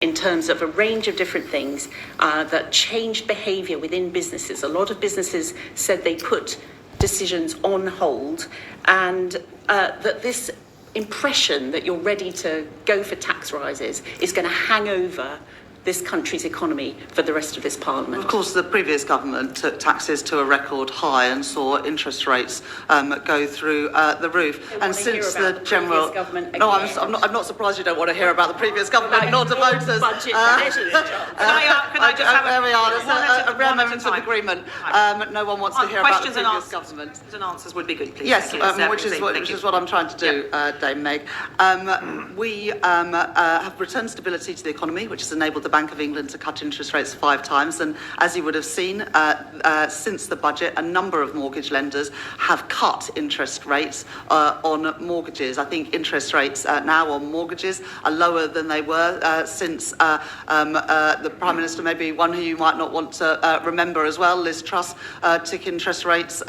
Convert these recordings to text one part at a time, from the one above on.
in terms of a range of different things that changed behaviour within businesses. A lot of businesses said they put decisions on hold, and that this impression that you're ready to go for tax rises is going to hang over this country's economy for the rest of this parliament. Of course, the previous government took taxes to a record high and saw interest rates go through the roof. And since the general, I'm not surprised you don't want to hear about the previous government, nor to voters. Budget measures. Can I just have there we are. There's a rare moment of agreement. No one wants to hear about the previous government. Questions and answers would be good, please. Yes, which is what I'm trying to do, Dame Meg. We have returned stability to the economy, which has enabled the Bank of England to cut interest rates 5 times, and as you would have seen, since the budget, a number of mortgage lenders have cut interest rates on mortgages. I think interest rates now on mortgages are lower than they were since the Prime Minister, maybe one who you might not want to remember as well, Liz Truss, took interest rates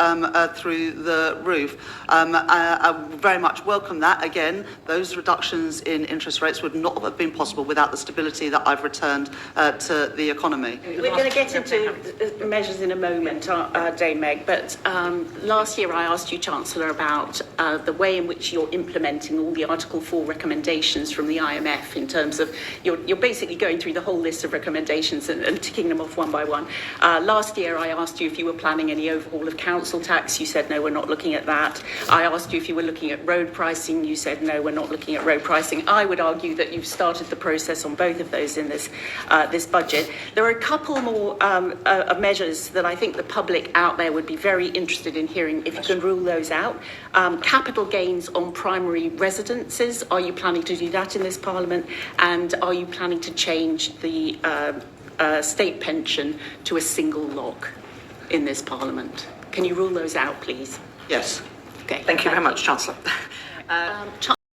through the roof. I very much welcome that. Again, those reductions in interest rates would not have been possible without the stability that I've returned to the economy. We're going to get into measures in a moment, Dame Meg, but last year I asked you, Chancellor, about the way in which you're implementing all the Article 4 recommendations from the IMF in terms of, you're basically going through the whole list of recommendations and ticking them off one by one. Last year I asked you if you were planning any overhaul of council tax. You said, no, we're not looking at that. I asked you if you were looking at road pricing. You said, no, we're not looking at road pricing. I would argue that you've started the process on both of those in this budget. There are a couple more measures that I think the public out there would be very interested in hearing if you can rule those out. Capital gains on primary residences, are you planning to do that in this parliament? And are you planning to change the state pension to a single lock in this parliament? Can you rule those out, please? Yes. Okay. Thank you very much, Chancellor.